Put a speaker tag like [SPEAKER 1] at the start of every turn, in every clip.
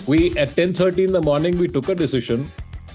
[SPEAKER 1] We at 10:30 in the morning, we took a decision.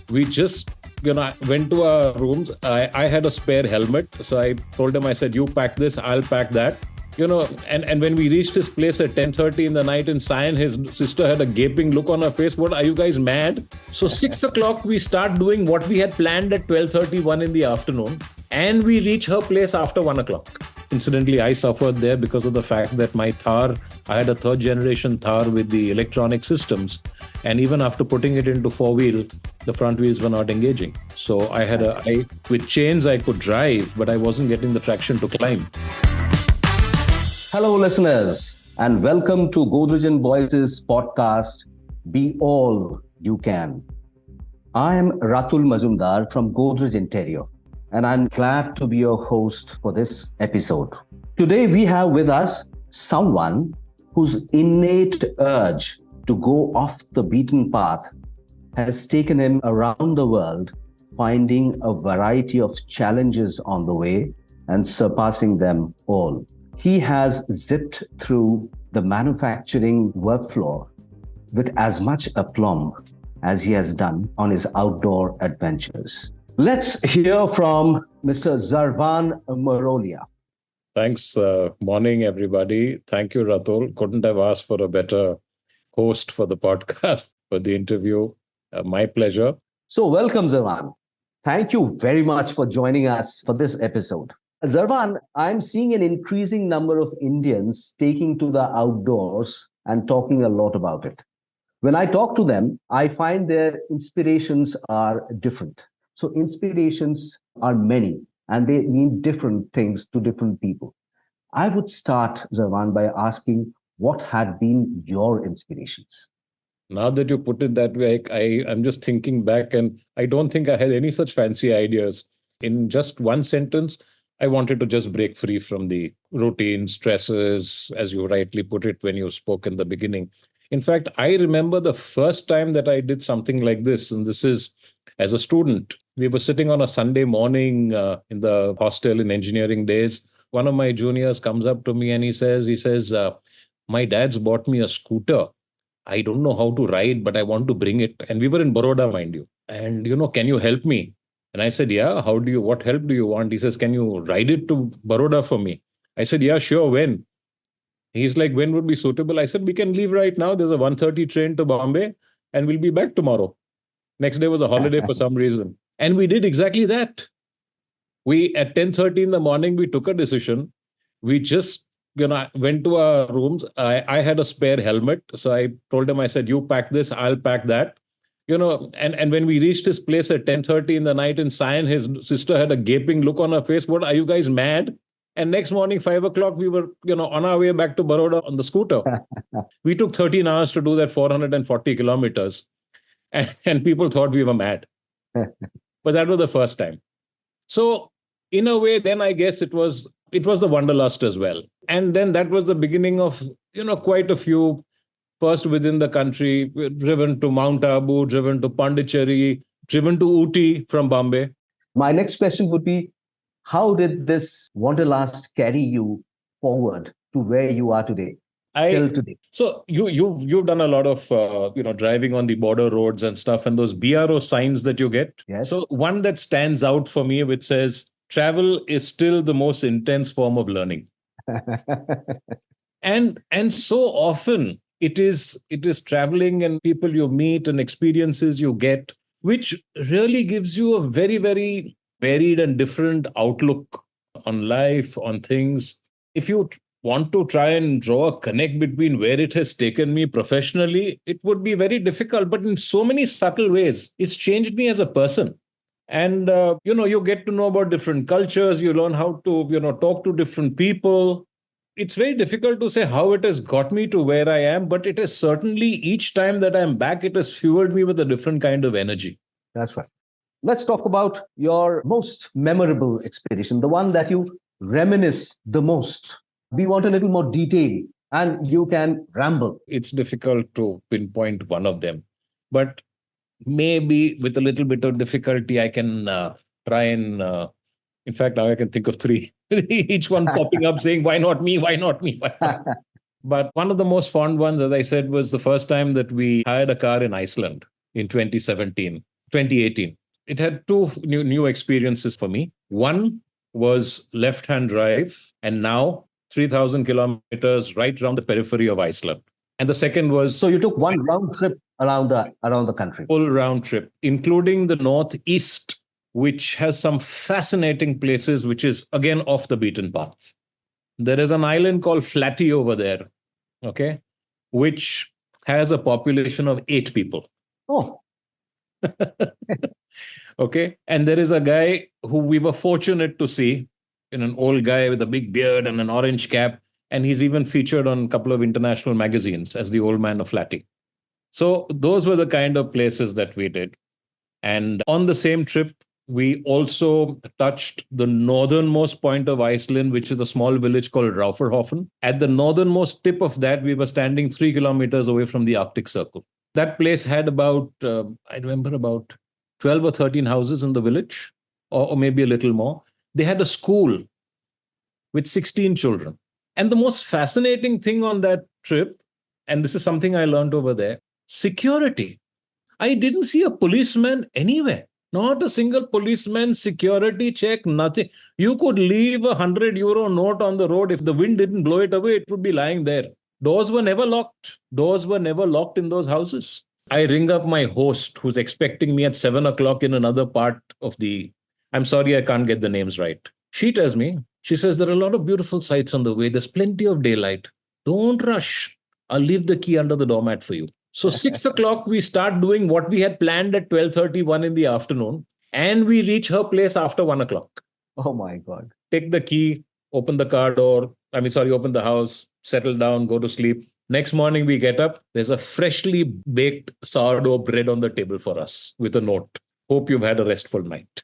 [SPEAKER 1] We just, went to our rooms. I had a spare helmet. So I told him, I said, you pack this, I'll pack that. And when we reached his place at 10:30 in the night in Sion, his sister had a gaping look on her face. What, are you guys mad? So 6 o'clock, we start doing what we had planned at 12:31 in the afternoon. And we reach her place after 1 o'clock. Incidentally, I suffered there because of the fact that my Thar, I had a third generation Thar with the electronic systems. And even after putting it into four-wheel, the front wheels were not engaging. So with chains, I could drive, but I wasn't getting the traction to climb.
[SPEAKER 2] Hello, listeners, and welcome to Godrej Enterprises podcast, Be All You Can. I am Ratul Mazumdar from Godrej Interior, and I'm glad to be your host for this episode. Today, we have with us someone whose innate urge to go off the beaten path has taken him around the world, finding a variety of challenges on the way and surpassing them all. He has zipped through the manufacturing workflow with as much aplomb as he has done on his outdoor adventures. Let's hear from Mr. Zurvan Marolia.
[SPEAKER 1] Thanks. Morning, everybody. Thank you, Ratul. Couldn't have asked for a better host for the podcast, for the interview. My pleasure.
[SPEAKER 2] So welcome, Zurvan. Thank you very much for joining us for this episode. Zurvan, I'm seeing an increasing number of Indians taking to the outdoors and talking a lot about it. When I talk to them, I find their inspirations are different. So inspirations are many, and they mean different things to different people. I would start, Zurvan, by asking what had been your inspirations?
[SPEAKER 1] Now that you put it that way, I'm just thinking back, and I don't think I had any such fancy ideas. In just one sentence, I wanted to just break free from the routine stresses, as you rightly put it when you spoke in the beginning. In fact, I remember the first time that I did something like this, and this is as a student. We were sitting on a Sunday morning in the hostel in engineering days. One of my juniors comes up to me and he says, my dad's bought me a scooter. I don't know how to ride, but I want to bring it. And we were in Baroda, mind you. And, can you help me? And I said, yeah, what help do you want? He says, can you ride it to Baroda for me? I said, yeah, sure. When? He's like, when would be suitable? I said, we can leave right now. There's a 1:30 train to Bombay and we'll be back tomorrow. Next day was a holiday for some reason. And we did exactly that. We, at 10:30 in the morning, we took a decision. We just, went to our rooms. I had a spare helmet. So I told him, I said, you pack this, I'll pack that. And when we reached his place at 10:30 in the night in Sion, his sister had a gaping look on her face. What, are you guys mad? And next morning, 5 o'clock, we were, on our way back to Baroda on the scooter. We took 13 hours to do that 440 kilometers. And people thought we were mad. But that was the first time. So in a way, then I guess it was the wanderlust as well. And then that was the beginning of, quite a few. First within the country, driven to Mount Abu, driven to Pondicherry, driven to Ooty from Bombay.
[SPEAKER 2] My next question would be, how did this wanderlust carry you forward to where you are today? Till today.
[SPEAKER 1] So you've done a lot of driving on the border roads and stuff, and those BRO signs that you get.
[SPEAKER 2] Yes.
[SPEAKER 1] So one that stands out for me, which says, travel is still the most intense form of learning. and so often it is traveling and people you meet and experiences you get, which really gives you a very, very varied and different outlook on life, on things. If you want to try and draw a connect between where it has taken me professionally, it would be very difficult. But in so many subtle ways, it's changed me as a person. And, you get to know about different cultures. You learn how to, talk to different people. It's very difficult to say how it has got me to where I am, but it has certainly, each time that I'm back, it has fueled me with a different kind of energy.
[SPEAKER 2] That's right. Let's talk about your most memorable expedition, the one that you reminisce the most. We want a little more detail, and you can ramble.
[SPEAKER 1] It's difficult to pinpoint one of them, but maybe with a little bit of difficulty, I can try and in fact, now I can think of three, each one popping up saying, why not me? Why not me? Why not? But one of the most fond ones, as I said, was the first time that we hired a car in Iceland in 2017, 2018. It had two new experiences for me. One was left-hand drive, and now 3,000 kilometers right around the periphery of Iceland. And the second
[SPEAKER 2] So
[SPEAKER 1] was
[SPEAKER 2] you took one round trip around the country.
[SPEAKER 1] full round trip, including the northeast, which has some fascinating places, which is again off the beaten path. There is an island called Flatty over there, okay, which has a population of 8 people.
[SPEAKER 2] Oh,
[SPEAKER 1] Okay. And there is a guy who we were fortunate to see, an old guy with a big beard and an orange cap. And he's even featured on a couple of international magazines as the old man of Flatty. So those were the kind of places that we did. And on the same trip, we also touched the northernmost point of Iceland, which is a small village called Raufarhofen. At the northernmost tip of that, we were standing 3 kilometers away from the Arctic Circle. That place had about, I remember, about 12 or 13 houses in the village, or maybe a little more. They had a school with 16 children. And the most fascinating thing on that trip, and this is something I learned over there, security. I didn't see a policeman anywhere. Not a single policeman, security check, nothing. You could leave €100 note on the road. If the wind didn't blow it away, it would be lying there. Doors were never locked. Doors were never locked in those houses. I ring up my host who's expecting me at 7 o'clock in another part of I'm sorry, I can't get the names right. She tells me, she says, there are a lot of beautiful sights on the way. There's plenty of daylight. Don't rush. I'll leave the key under the doormat for you. So 6 o'clock, we start doing what we had planned at 12:31 in the afternoon. And we reach her place after 1 o'clock.
[SPEAKER 2] oh my God.
[SPEAKER 1] Take the key, open the car door. Open the house, settle down, go to sleep. Next morning, we get up. There's a freshly baked sourdough bread on the table for us with a note. Hope you've had a restful night.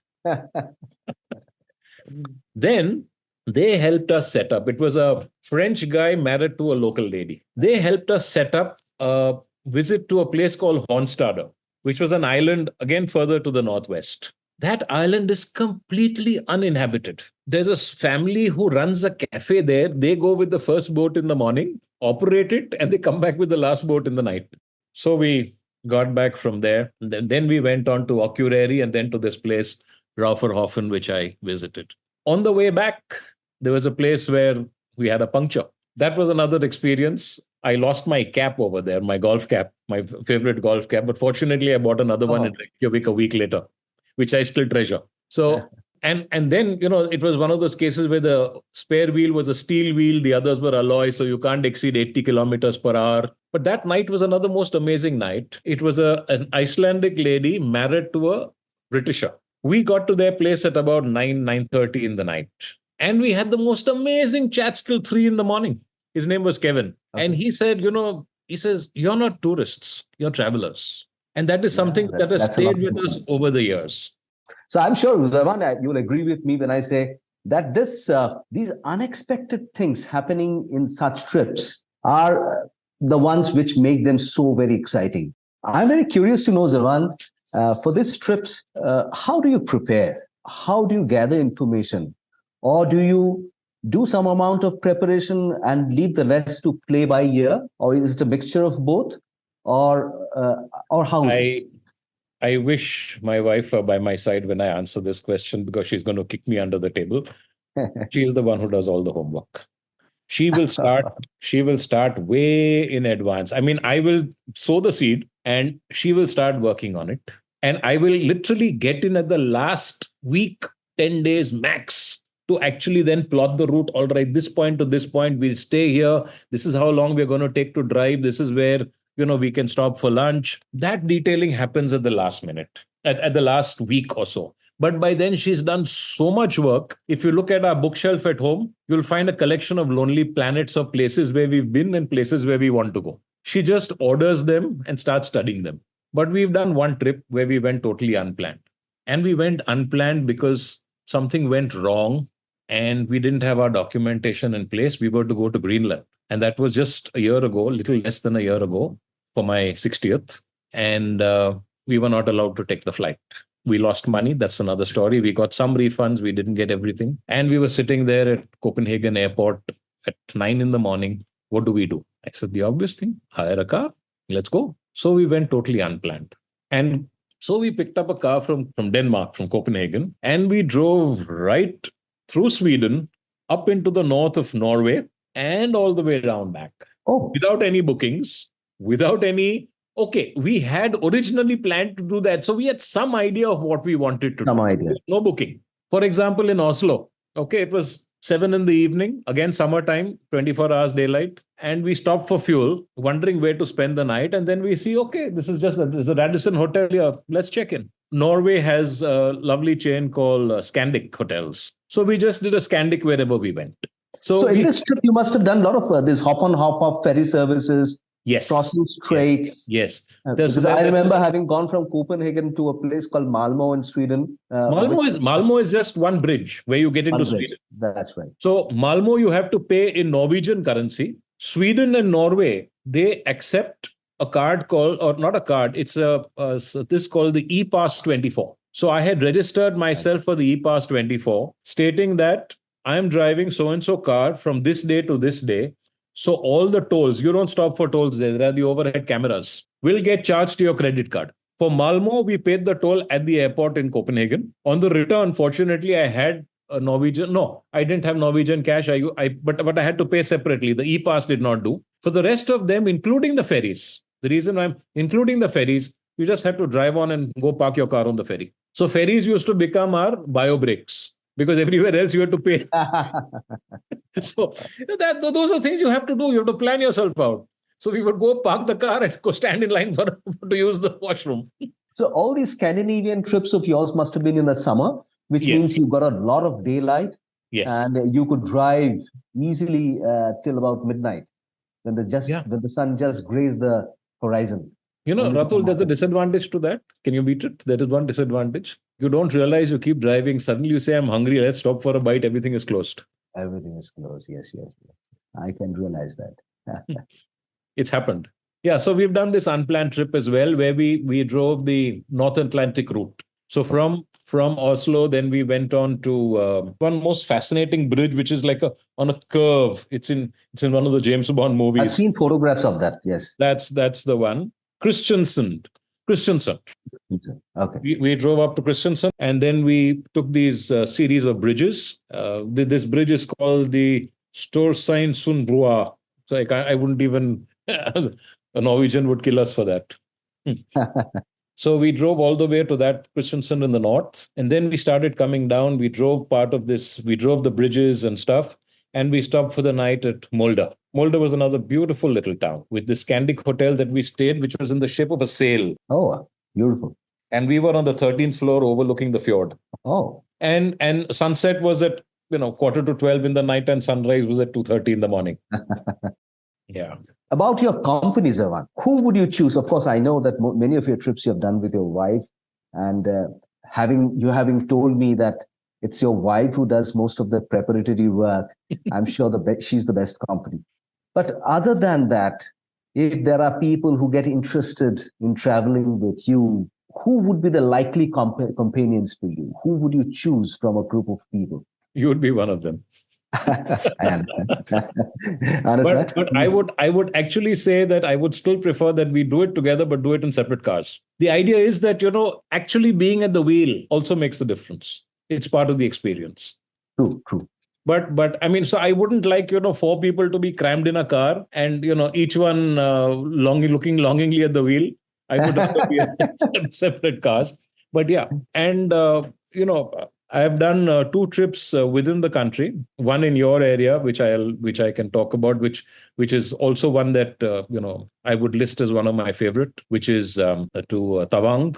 [SPEAKER 1] Then they helped us set up. It was a French guy married to a local lady. They helped us set up a visit to a place called Hornstad, which was an island, again, further to the northwest. That island is completely uninhabited. There's a family who runs a cafe there. They go with the first boat in the morning, operate it, and they come back with the last boat in the night. So we got back from there. Then we went on to Akureyri and then to this place, Raufarhofen, which I visited. On the way back, there was a place where we had a puncture. That was another experience. I lost my cap over there, my golf cap, my favorite golf cap. But fortunately, I bought another one in Reykjavik a week later, which I still treasure. So, and then, it was one of those cases where the spare wheel was a steel wheel. The others were alloy, so you can't exceed 80 kilometers per hour. But that night was another most amazing night. It was an Icelandic lady married to a Britisher. We got to their place at about 9:30 in the night. And we had the most amazing chats till 3 in the morning. His name was Kevin. Okay. And he said, you're not tourists, you're travelers. And that is something that has stayed with us over the years.
[SPEAKER 2] So I'm sure, Zurvan, you'll agree with me when I say that these unexpected things happening in such trips are the ones which make them so very exciting. I'm very curious to know, Zurvan, for these trips, how do you prepare? How do you gather information? Or do you do some amount of preparation and leave the rest to play by ear? Or is it a mixture of both? Or how is it?
[SPEAKER 1] I wish my wife were by my side when I answer this question, because she's going to kick me under the table. She is the one who does all the homework. She will start way in advance. I will sow the seed and she will start working on it. And I will literally get in at the last week, 10 days max, to actually then plot the route. All right, this point to this point, we'll stay here. This is how long we're going to take to drive. This is where, we can stop for lunch. That detailing happens at the last minute, at the last week or so. But by then, she's done so much work. If you look at our bookshelf at home, you'll find a collection of lonely planets of places where we've been and places where we want to go. She just orders them and starts studying them. But we've done one trip where we went totally unplanned. And we went unplanned because something went wrong and we didn't have our documentation in place. We were to go to Greenland. And that was just a year ago, little less than a year ago, for my 60th. And we were not allowed to take the flight. We lost money. That's another story. We got some refunds. We didn't get everything. And we were sitting there at Copenhagen airport at 9 in the morning. What do we do? I said, the obvious thing, hire a car. Let's go. So we went totally unplanned. And so we picked up a car from Denmark, from Copenhagen, and we drove right through Sweden, up into the north of Norway, and all the way down back.
[SPEAKER 2] Oh,
[SPEAKER 1] Without any bookings, without any. Okay, we had originally planned to do that. So we had some idea of what we wanted to
[SPEAKER 2] some
[SPEAKER 1] do.
[SPEAKER 2] idea.
[SPEAKER 1] No booking. For example, in Oslo, okay, it was 7 in the evening, again, summertime, 24 hours daylight. And we stopped for fuel, wondering where to spend the night. And then we see, okay, there's a Radisson hotel here. Let's check in. Norway has a lovely chain called Scandic Hotels. So we just did a Scandic wherever we went.
[SPEAKER 2] So in this trip, you must have done a lot of this hop on, hop off ferry services.
[SPEAKER 1] Yes.
[SPEAKER 2] Crossing straits.
[SPEAKER 1] Yes.
[SPEAKER 2] Because I remember having gone from Copenhagen to a place called Malmo in Sweden.
[SPEAKER 1] Malmo is just one bridge where you get into Sweden.
[SPEAKER 2] That's right.
[SPEAKER 1] So Malmo, you have to pay in Norwegian currency. Sweden and Norway, they accept a card called, or not a card, it's this called the ePass 24. So I had registered myself for the ePass 24, stating that I am driving so-and-so car from this day to this day. So all the tolls, you don't stop for tolls there are the overhead cameras, will get charged to your credit card. For Malmo, we paid the toll at the airport in Copenhagen. On the return, unfortunately, I had a Norwegian. No, I didn't have Norwegian cash. But I had to pay separately. The e-pass did not do. For the rest of them, including the ferries, the reason I'm including the ferries, you just have to drive on and go park your car on the ferry. So ferries used to become our bio brakes, because everywhere else you have to pay. So those are things you have to do. You have to plan yourself out. So we would go park the car and go stand in line to use the washroom.
[SPEAKER 2] So all these Scandinavian trips of yours must have been in the summer, which means you got a lot of daylight.
[SPEAKER 1] Yes.
[SPEAKER 2] And you could drive easily till about midnight when the sun just grazed the horizon.
[SPEAKER 1] You know, Ratul, there's a disadvantage to that. Can you beat it? There is one disadvantage. You don't realize you keep driving. Suddenly you say, I'm hungry. Let's stop for a bite. Everything is closed.
[SPEAKER 2] Everything is closed. Yes. I can realize that.
[SPEAKER 1] It's happened. Yeah. So we've done this unplanned trip as well, where we drove the North Atlantic route. So from Oslo, then we went on to one most fascinating bridge, which is like on a curve. It's in one of the James Bond movies.
[SPEAKER 2] I've seen photographs of that. Yes.
[SPEAKER 1] That's the one. Christiansand. Okay. We drove up to Christiansand, and then we took these series of bridges. This bridge is called the Storseind Sundbrua. So I wouldn't even, a Norwegian would kill us for that. So we drove all the way to that Christiansand in the north, and then we started coming down. We drove part of this. We drove the bridges and stuff, and we stopped for the night at Molde. Molde was another beautiful little town with this Scandic hotel that we stayed, which was in the shape of a sail.
[SPEAKER 2] Oh, beautiful.
[SPEAKER 1] And we were on the 13th floor overlooking the fjord.
[SPEAKER 2] Oh.
[SPEAKER 1] And sunset was at 11:45 in the night, and sunrise was at 2:30 in the morning. Yeah.
[SPEAKER 2] About your company, Zurvan, who would you choose? Of course, I know that many of your trips you have done with your wife, and having told me that it's your wife who does most of the preparatory work, I'm sure she's the best company. But other than that, if there are people who get interested in traveling with you, who would be the likely companions for you? Who would you choose from a group of people?
[SPEAKER 1] You would be one of them.
[SPEAKER 2] I
[SPEAKER 1] understand. But I would actually say that I would still prefer that we do it together, but do it in separate cars. The idea is that, actually being at the wheel also makes the difference. It's part of the experience.
[SPEAKER 2] True.
[SPEAKER 1] But I mean, so I wouldn't like, 4 people to be crammed in a car and, each one looking longingly at the wheel. I would rather be in separate cars. But yeah. And, I have done 2 trips within the country. One in your area, which I can talk about, which is also one that, I would list as one of my favorite, which is to Tawang.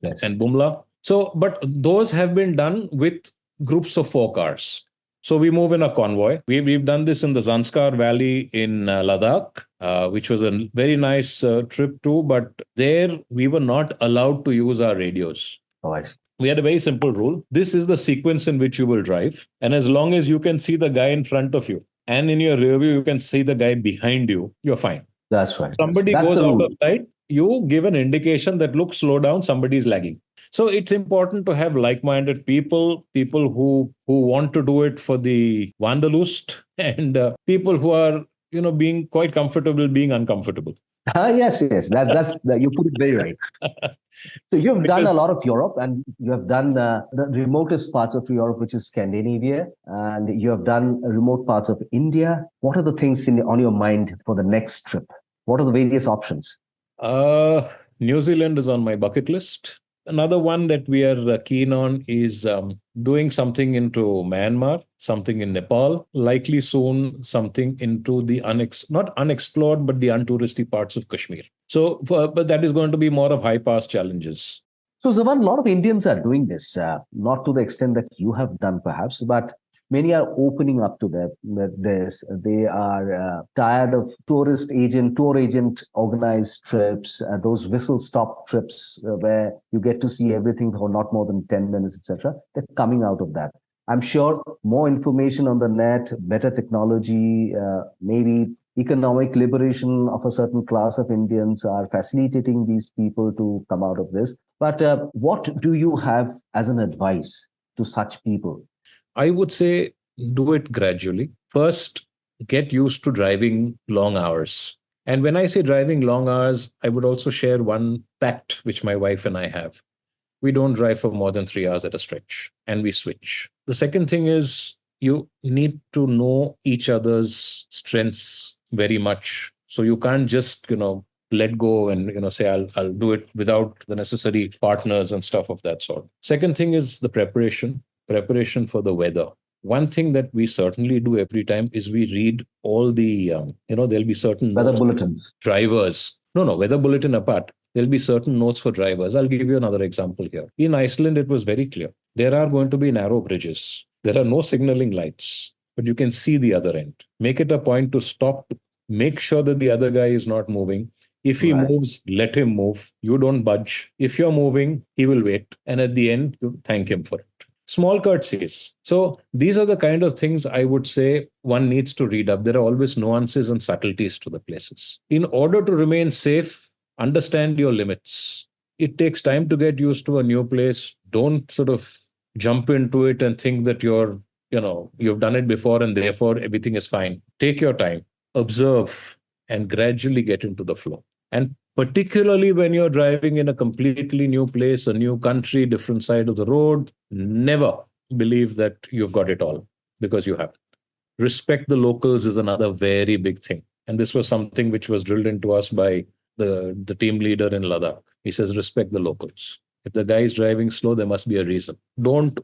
[SPEAKER 2] Yes.
[SPEAKER 1] And Bumla. So, but those have been done with groups of 4 cars. So we move in a convoy. We've done this in the Zanskar Valley in Ladakh, which was a very nice trip too. But there we were not allowed to use our radios.
[SPEAKER 2] Oh, I see.
[SPEAKER 1] We had a very simple rule. This is the sequence in which you will drive. And as long as you can see the guy in front of you and in your rear view, you can see the guy behind you, you're fine.
[SPEAKER 2] That's right.
[SPEAKER 1] Somebody goes out of sight, you give an indication that, look, slow down, somebody is lagging. So it's important to have like-minded people who want to do it for the Wanderlust, and people who are being quite comfortable, being uncomfortable.
[SPEAKER 2] Yes, yes. You put it very right. So you've done
[SPEAKER 1] Because
[SPEAKER 2] a lot of Europe, and you have done the remotest parts of Europe, which is Scandinavia, and you have done remote parts of India. What are the things on your mind for the next trip? What are the various options?
[SPEAKER 1] uh, New Zealand is on my bucket list. Another one that we are keen on is doing something into Myanmar, something in Nepal, likely soon something into the not unexplored, but the untouristy parts of Kashmir. So, but that is going to be more of high pass challenges.
[SPEAKER 2] So, Zavan, a lot of Indians are doing this, not to the extent that you have done, perhaps, but many are opening up to this. They are tired of tour agent organized trips, those whistle stop trips where you get to see everything for not more than 10 minutes, etc. They're coming out of that. I'm sure more information on the net, better technology, maybe economic liberation of a certain class of Indians are facilitating these people to come out of this. But what do you have as an advice to such people?
[SPEAKER 1] I would say do it gradually. First, get used to driving long hours. And when I say driving long hours, I would also share one pact which my wife and I have. We don't drive for more than 3 hours at a stretch, and we switch. The second thing is you need to know each other's strengths very much. So you can't just, let go and, say, I'll do it without the necessary partners and stuff of that sort. Second thing is the preparation for the weather. One thing that we certainly do every time is we read all the, there'll be certain
[SPEAKER 2] Weather
[SPEAKER 1] notes,
[SPEAKER 2] bulletins.
[SPEAKER 1] drivers. No, weather bulletin apart. There'll be certain notes for drivers. I'll give you another example here. In Iceland, it was very clear. There are going to be narrow bridges. There are no signaling lights, but you can see the other end. Make it a point to stop. Make sure that the other guy is not moving. If he moves, let him move. You don't budge. If you're moving, he will wait. And at the end, you thank him for it. Small courtesies. So these are the kind of things I would say one needs to read up. There are always nuances and subtleties to the places. In order to remain safe, understand your limits. It takes time to get used to a new place. Don't sort of jump into it and think that you've done it before and therefore everything is fine. Take your time, observe, and gradually get into the flow. And particularly when you're driving in a completely new place, a new country, different side of the road, never believe that you've got it all, because you haven't. Respect the locals is another very big thing. And this was something which was drilled into us by the team leader in Ladakh. He says, respect the locals. If the guy is driving slow, there must be a reason. Don't,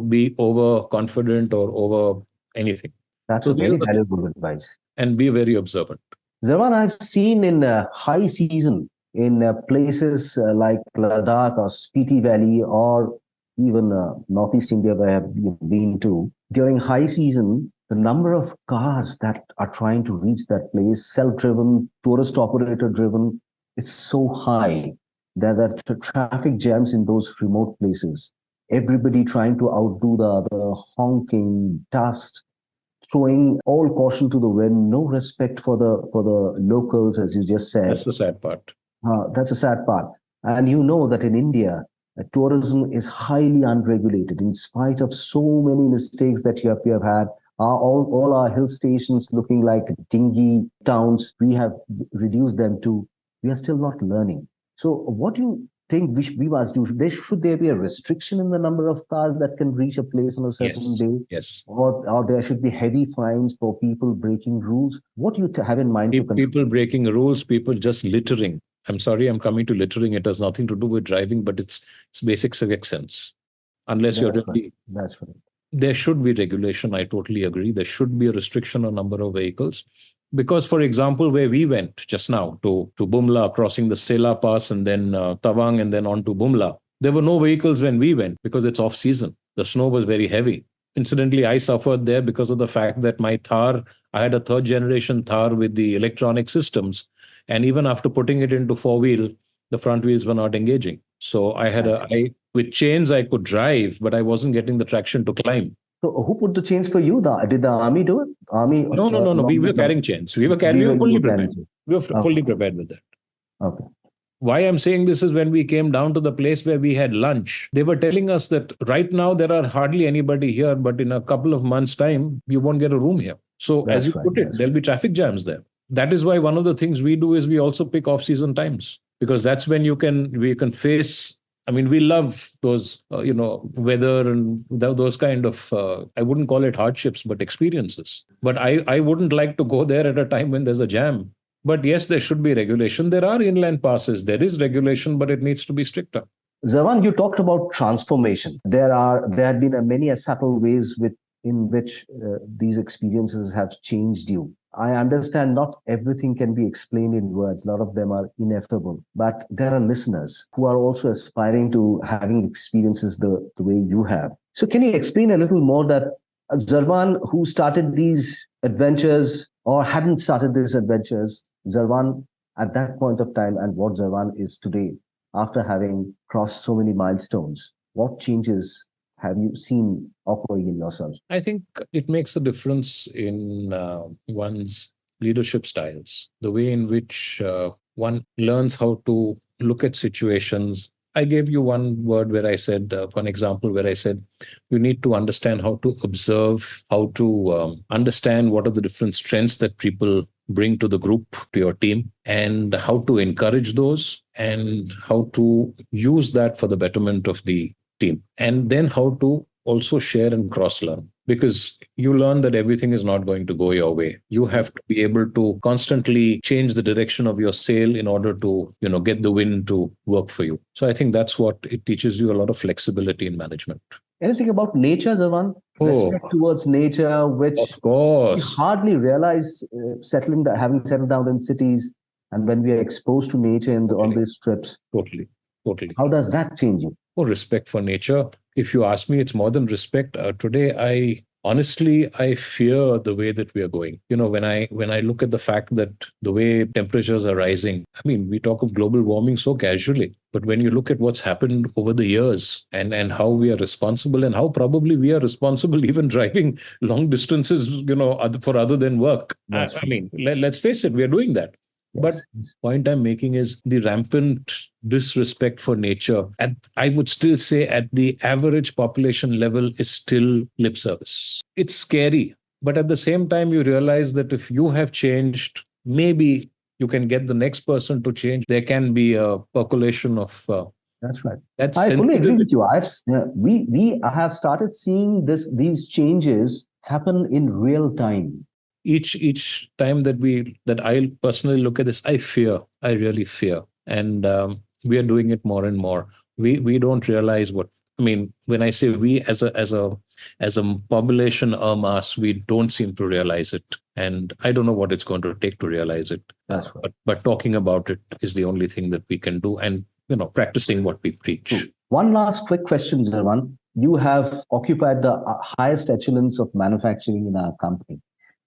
[SPEAKER 1] be overconfident or over anything.
[SPEAKER 2] That's a very valuable advice.
[SPEAKER 1] And be very observant.
[SPEAKER 2] Zurvan, I've seen in high season in places like Ladakh or Spiti Valley or even Northeast India where I have been to, during high season, the number of cars that are trying to reach that place, self-driven, tourist operator-driven, is so high that the traffic jams in those remote places. Everybody trying to outdo the other, honking, dust, throwing all caution to the wind, no respect for the locals, as you just said.
[SPEAKER 1] That's the sad part.
[SPEAKER 2] That's a sad part. And you know that in India, tourism is highly unregulated. In spite of so many mistakes that you have had, all our hill stations looking like dingy towns, we have reduced them to, we are still not learning. So what do you think we must do? Should there be a restriction in the number of cars that can reach a place on a certain day?
[SPEAKER 1] Yes.
[SPEAKER 2] Or there should be heavy fines for people breaking rules? What do you have in mind?
[SPEAKER 1] People breaking rules, people just littering. I'm sorry, I'm coming to littering. It has nothing to do with driving, but it's basic civic sense. Unless you're really...
[SPEAKER 2] That's right.
[SPEAKER 1] There should be regulation. I totally agree. There should be a restriction on number of vehicles. Because, for example, where we went just now to Bumla, crossing the Sela Pass and then Tawang and then on to Bumla, there were no vehicles when we went because it's off season. The snow was very heavy. Incidentally, I suffered there because of the fact that my Thar, I had a third generation Thar with the electronic systems. And even after putting it into four-wheel, the front wheels were not engaging. So I had with chains I could drive, but I wasn't getting the traction to climb.
[SPEAKER 2] So who put the chains for you? Did the army do it?
[SPEAKER 1] No. We were carrying chains. We were fully prepared. We were fully prepared with that.
[SPEAKER 2] Okay.
[SPEAKER 1] Why I'm saying this is when we came down to the place where we had lunch, they were telling us that right now there are hardly anybody here, but in a couple of months' time, you won't get a room here. So as you
[SPEAKER 2] That's right.
[SPEAKER 1] put it, there'll be traffic jams there. That is why one of the things we do is we also pick off-season times, because that's when we can face. I mean, we love those, weather and those kind of, I wouldn't call it hardships, but experiences. But I wouldn't like to go there at a time when there's a jam. But yes, there should be regulation. There are inland passes. There is regulation, but it needs to be stricter.
[SPEAKER 2] Zurvan, you talked about transformation. There have been many subtle ways in which these experiences have changed you. I understand not everything can be explained in words. A lot of them are ineffable. But there are listeners who are also aspiring to having experiences the way you have. So can you explain a little more that Zurvan, who started these adventures or hadn't started these adventures, Zurvan at that point of time and what Zurvan is today after having crossed so many milestones? What changes have you seen occurring in yourself?
[SPEAKER 1] I think it makes a difference in one's leadership styles, the way in which one learns how to look at situations. I gave you one word where I said, one example where I said, you need to understand how to observe, how to understand what are the different strengths that people bring to the group, to your team, and how to encourage those and how to use that for the betterment of the team. And then how to also share and cross learn, because you learn that everything is not going to go your way. You have to be able to constantly change the direction of your sail in order to, get the wind to work for you. So I think that's what it teaches you, a lot of flexibility in management.
[SPEAKER 2] Anything about nature, Zurvan? Respect towards nature, which
[SPEAKER 1] of course
[SPEAKER 2] we hardly realize having settled down in cities, and when we are exposed to nature on these trips.
[SPEAKER 1] Totally.
[SPEAKER 2] How does that change you?
[SPEAKER 1] Oh, respect for nature. If you ask me, it's more than respect. Today, I fear the way that we are going. When I look at the fact that the way temperatures are rising, I mean, we talk of global warming so casually, but when you look at what's happened over the years and how we are responsible and how probably we are responsible even driving long distances, for other than work. I mean, let's face it, we are doing that. Yes. But point I'm making is the rampant disrespect for nature. I would still say at the average population level is still lip service. It's scary. But at the same time, you realize that if you have changed, maybe you can get the next person to change. There can be a percolation of...
[SPEAKER 2] That's right. I fully agree with you. We have started seeing these changes happen in real time.
[SPEAKER 1] Each time that I personally look at this, I really fear, and we are doing it more and more. We don't realize what I mean when I say we as a population en masse, we don't seem to realize it, and I don't know what it's going to take to realize it.
[SPEAKER 2] That's right.
[SPEAKER 1] But talking about it is the only thing that we can do, and practicing what we preach.
[SPEAKER 2] One last quick question, Zurvan. You have occupied the highest echelons of manufacturing in our company.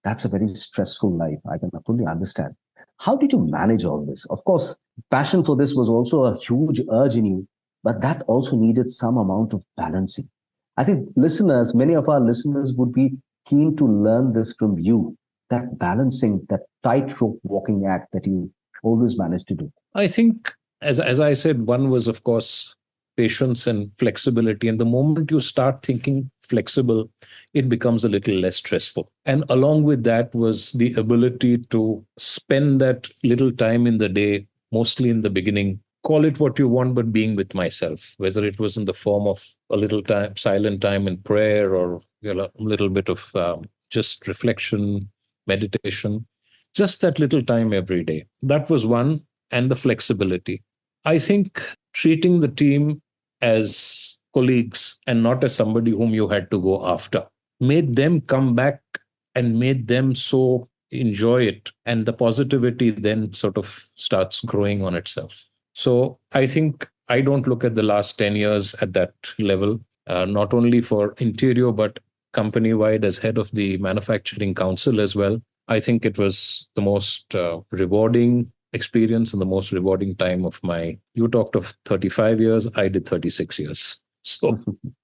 [SPEAKER 2] That's a very stressful life. I can fully understand. How did you manage all this? Of course, passion for this was also a huge urge in you, but that also needed some amount of balancing. I think many of our listeners would be keen to learn this from you, that balancing, that tightrope walking act that you always managed to do.
[SPEAKER 1] I think, as I said, one was, of course, patience and flexibility. And the moment you start thinking flexible, it becomes a little less stressful. And along with that was the ability to spend that little time in the day, mostly in the beginning, call it what you want, but being with myself, whether it was in the form of a little time, silent time in prayer, or a little bit of just reflection, meditation, just that little time every day. That was one. And the flexibility. I think treating the team as colleagues and not as somebody whom you had to go after made them come back and made them so enjoy it. And the positivity then sort of starts growing on itself. So I think I don't look at the last 10 years at that level, not only for Interior, but company-wide as head of the manufacturing council as well. I think it was the most rewarding experience and the most rewarding time of you talked of 35 years, I did 36 years. So,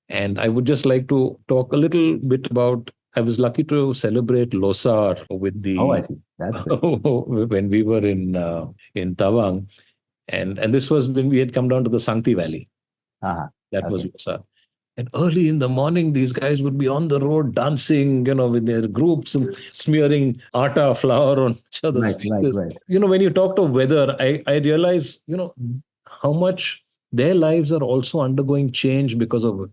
[SPEAKER 1] and I would just like to talk a little bit about, I was lucky to celebrate Losar with the...
[SPEAKER 2] Oh, I see. That's great.
[SPEAKER 1] When we were in Tawang. And this was when we had come down to the Sangti Valley.
[SPEAKER 2] Uh-huh.
[SPEAKER 1] That was Losar. And early in the morning, these guys would be on the road dancing, with their groups and smearing atta flour on each other's faces.
[SPEAKER 2] Right.
[SPEAKER 1] When you talk of weather, I realize, how much their lives are also undergoing change because of it.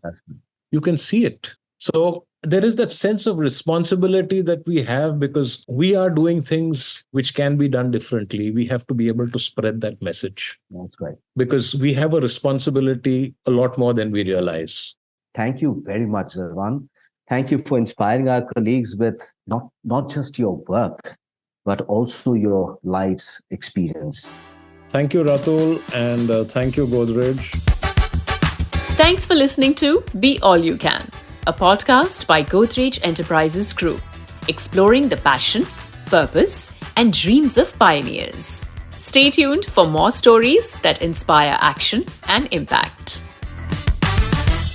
[SPEAKER 1] You can see it. So there is that sense of responsibility that we have because we are doing things which can be done differently. We have to be able to spread that message.
[SPEAKER 2] That's right.
[SPEAKER 1] Because we have a responsibility a lot more than we realize.
[SPEAKER 2] Thank you very much, Zurvan. Thank you for inspiring our colleagues with not just your work, but also your life's experience.
[SPEAKER 1] Thank you, Ratul, and thank you, Godrej.
[SPEAKER 3] Thanks for listening to Be All You Can, a podcast by Godrej Enterprises Group, exploring the passion, purpose, and dreams of pioneers. Stay tuned for more stories that inspire action and impact.